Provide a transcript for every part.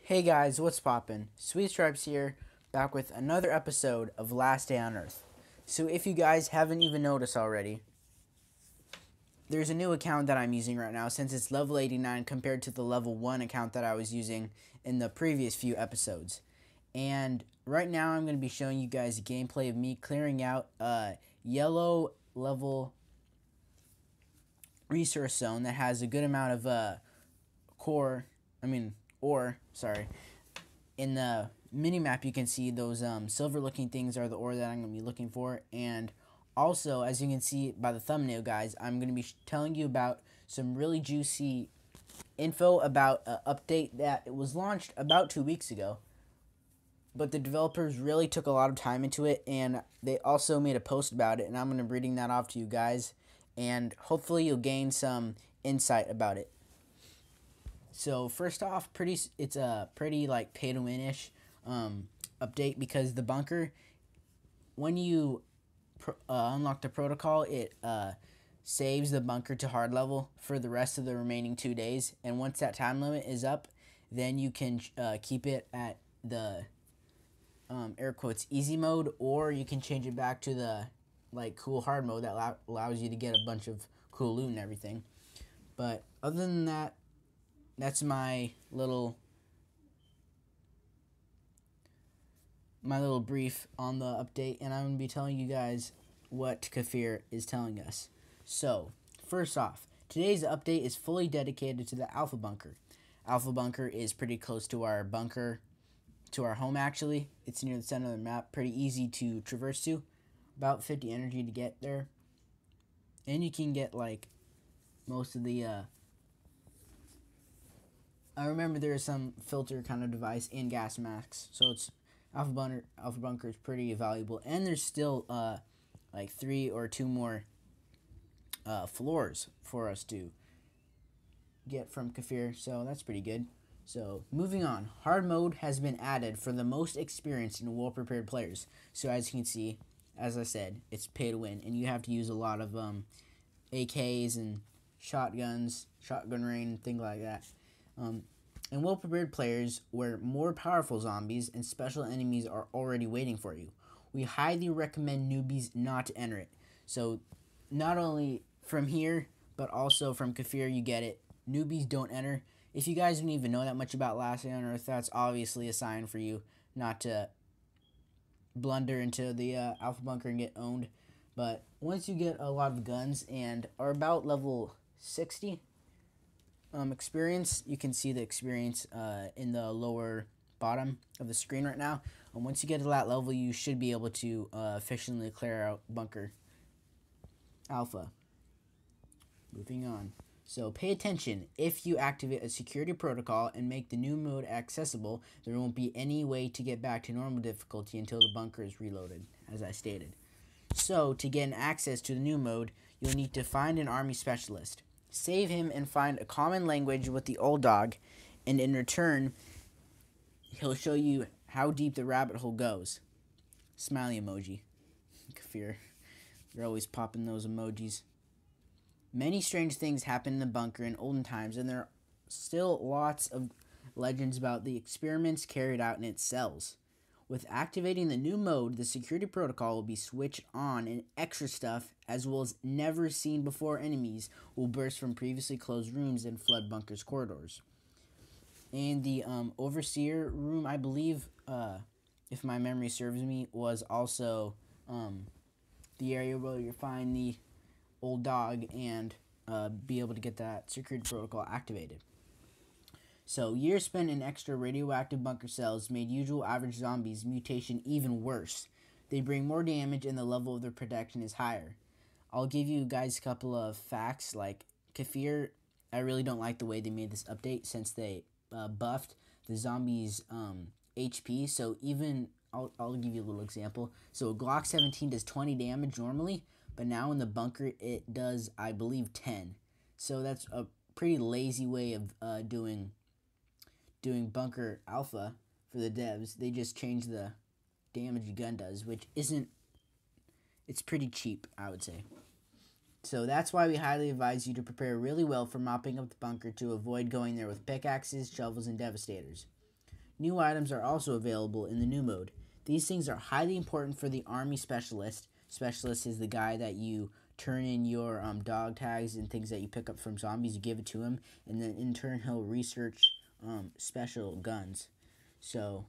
Hey guys, what's poppin'? Sweet Stripes here, back with another episode of Last Day on Earth. So if you guys haven't even noticed already, there's a new account that I'm using right now since it's level 89 compared to the level 1 account that I was using in the previous few episodes. And right now I'm going to be showing you guys a gameplay of me clearing out a yellow level resource zone that has a good amount of ore, sorry. In the mini map, you can see those silver looking things are the ore that I'm going to be looking for. And also, as you can see by the thumbnail, guys, I'm going to be telling you about some really juicy info about an update that it was launched about 2 weeks ago. But the developers really took a lot of time into it, and they also made a post about it, and I'm going to be reading that off to you guys. And hopefully you'll gain some insight about it. So first off, it's a pretty like pay to win ish update because the bunker, when you unlock the protocol, it saves the bunker to hard level for the rest of the remaining 2 days. And once that time limit is up, then you can keep it at the air quotes easy mode, or you can change it back to the like cool hard mode that allows you to get a bunch of cool loot and everything. But other than that, that's my little brief on the update, and I'm going to be telling you guys what Kafir is telling us. So, first off, today's update is fully dedicated to the Alpha Bunker. Alpha Bunker is pretty close to our bunker, to our home actually. It's near the center of the map, pretty easy to traverse to, about 50 energy to get there. And you can get like most of the I remember there is some filter kind of device and gas masks, so it's Alpha Bunker is pretty valuable, and there's still like 3 or 2 more floors for us to get from Kafir, so that's pretty good. So moving on, hard mode has been added for the most experienced and well prepared players. So as you can see, as I said, it's pay to win, and you have to use a lot of AKs and shotguns, shotgun rain, things like that. And well-prepared players where more powerful zombies and special enemies are already waiting for you. We highly recommend newbies not to enter it. So not only from here, but also from Kafir, you get it. Newbies don't enter. If you guys don't even know that much about Last Day on Earth, that's obviously a sign for you not to blunder into the Alpha Bunker and get owned. But once you get a lot of guns and are about level 60, experience, you can see the experience in the lower bottom of the screen right now. And once you get to that level, you should be able to efficiently clear out Bunker Alpha. Moving on. So pay attention. If you activate a security protocol and make the new mode accessible, there won't be any way to get back to normal difficulty until the bunker is reloaded, as I stated. So to get access to the new mode, you'll need to find an army specialist. Save him and find a common language with the old dog, and in return, he'll show you how deep the rabbit hole goes. Smiley emoji. Kafir. You're always popping those emojis. Many strange things happen in the bunker in olden times, and there are still lots of legends about the experiments carried out in its cells. With activating the new mode, the security protocol will be switched on, and extra stuff, as well as never seen before enemies, will burst from previously closed rooms and flood Bunker's corridors. And the Overseer room, I believe, if my memory serves me, was also the area where you find the old dog and be able to get that security protocol activated. So, years spent in extra radioactive bunker cells made usual average zombies' mutation even worse. They bring more damage and the level of their protection is higher. I'll give you guys a couple of facts, like Kafir. I really don't like the way they made this update since they buffed the zombies' HP. So even, I'll give you a little example. So a Glock 17 does 20 damage normally, but now in the bunker it does, I believe, 10. So that's a pretty lazy way of doing Bunker Alpha for the devs. They just changed the damage a gun does, which isn't, it's pretty cheap, I would say. So that's why we highly advise you to prepare really well for mopping up the bunker to avoid going there with pickaxes, shovels, and devastators. New items are also available in the new mode. These things are highly important for the army specialist. Specialist is the guy that you turn in your dog tags and things that you pick up from zombies. You give it to him, and then in turn he'll research special guns. So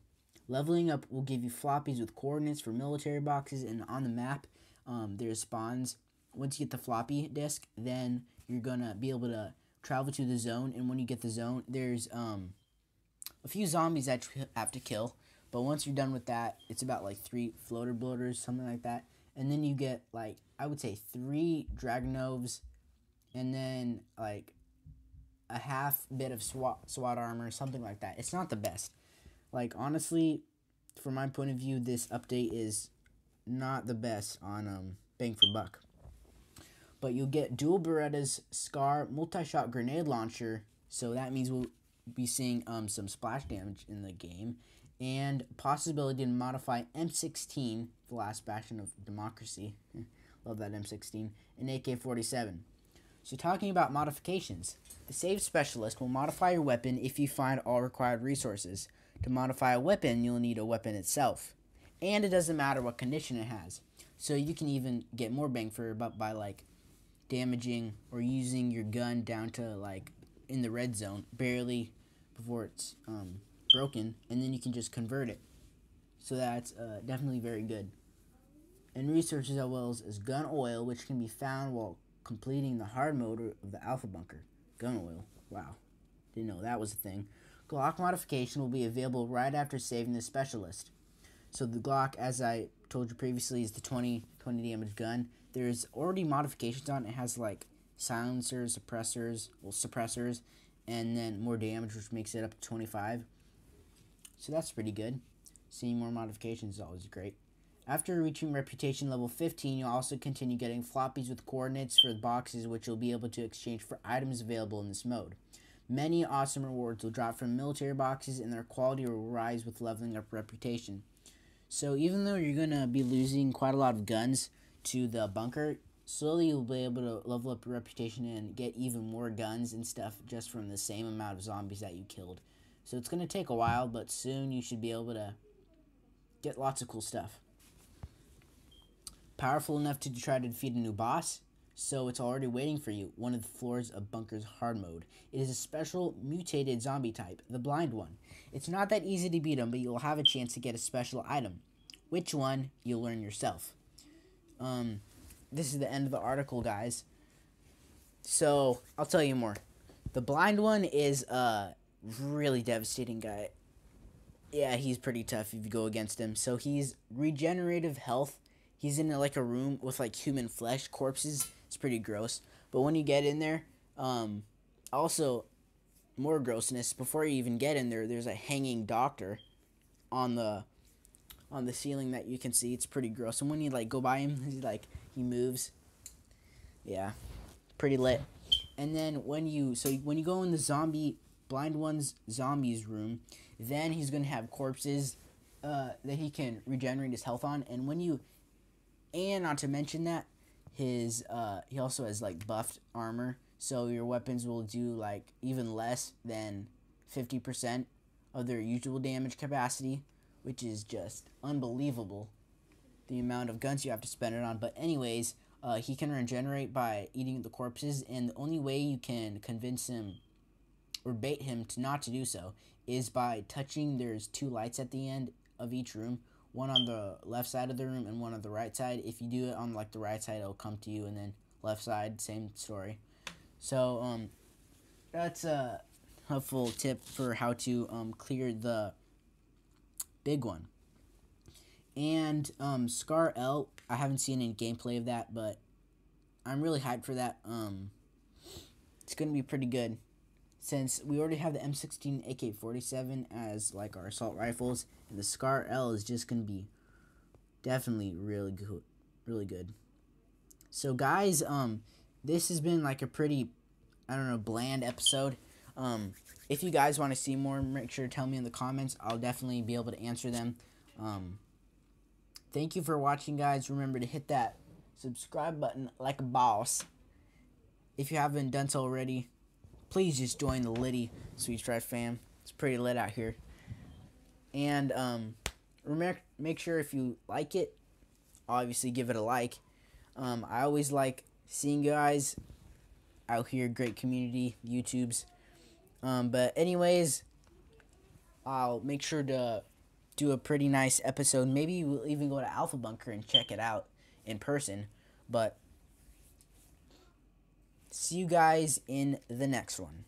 leveling up will give you floppies with coordinates for military boxes, and on the map there's spawns. Once you get the floppy disk, then you're gonna be able to travel to the zone, and when you get the zone, there's a few zombies that you have to kill. But once you're done with that, it's about like 3 floater bloaters, something like that. And then you get like, I would say 3 Dragonovs, and then like a half bit of SWAT armor, something like that. It's not the best. Like, honestly, from my point of view, this update is not the best on bang for buck. But you'll get dual Berettas, Scar, multi-shot grenade launcher, so that means we'll be seeing some splash damage in the game, and possibility to modify M16, the last bastion of democracy. Love that M16, and AK-47. So talking about modifications, the Save Specialist will modify your weapon if you find all required resources. To modify a weapon, you'll need a weapon itself, and it doesn't matter what condition it has. So you can even get more bang for your buck by like damaging or using your gun down to like in the red zone, barely before it's broken, and then you can just convert it. So that's definitely very good. And resources as well as gun oil, which can be found while completing the hard mode of the Alpha Bunker. Gun oil, wow, didn't know that was a thing. Glock modification will be available right after saving the specialist. So the Glock, as I told you previously, is the 20 damage gun. There's already modifications on it. It has like silencers, suppressors, and then more damage, which makes it up to 25. So that's pretty good. Seeing more modifications is always great. After reaching reputation level 15, you'll also continue getting floppies with coordinates for the boxes, which you'll be able to exchange for items available in this mode. Many awesome rewards will drop from military boxes, and their quality will rise with leveling up reputation. So even though you're going to be losing quite a lot of guns to the bunker, slowly you'll be able to level up your reputation and get even more guns and stuff just from the same amount of zombies that you killed. So it's going to take a while, but soon you should be able to get lots of cool stuff. Powerful enough to try to defeat a new boss? So it's already waiting for you, one of the floors of Bunker's hard mode. It is a special mutated zombie type, the blind one. It's not that easy to beat him, but you'll have a chance to get a special item. Which one, you'll learn yourself. This is the end of the article, guys. So, I'll tell you more. The blind one is a really devastating guy. Yeah, he's pretty tough if you go against him. So he's regenerative health. He's in like a room with like human flesh, corpses. It's pretty gross. But when you get in there, also more grossness. Before you even get in there, there's a hanging doctor on the ceiling that you can see. It's pretty gross. And when you like go by him, he moves. Yeah, pretty lit. And then when you go in the blind one's zombies room, then he's gonna have corpses that he can regenerate his health on. And not to mention that he also has like buffed armor, so your weapons will do like even less than 50% of their usual damage capacity, which is just unbelievable, the amount of guns you have to spend it on. But anyways, he can regenerate by eating the corpses, and the only way you can convince him or bait him not to do so is by touching. There's 2 lights at the end of each room, one on the left side of the room and one on the right side. If you do it on like the right side, it'll come to you, and then left side, same story. So that's a helpful tip for how to clear the big one. And Scar L, I haven't seen any gameplay of that, but I'm really hyped for that. It's gonna be pretty good, since we already have the M16 AK-47 as like our assault rifles, and the Scar L is just gonna be definitely really good. So guys, this has been like a pretty, I don't know, bland episode. If you guys want to see more, make sure to tell me in the comments. I'll definitely be able to answer them. Thank you for watching, guys. Remember to hit that subscribe button like a boss. If you haven't done so already, please just join the Liddy Sweet Strife fam. It's pretty lit out here. And make sure if you like it, obviously give it a like. I always like seeing guys out here, great community, YouTubes. But anyways, I'll make sure to do a pretty nice episode. Maybe we'll even go to Alpha Bunker and check it out in person. But see you guys in the next one.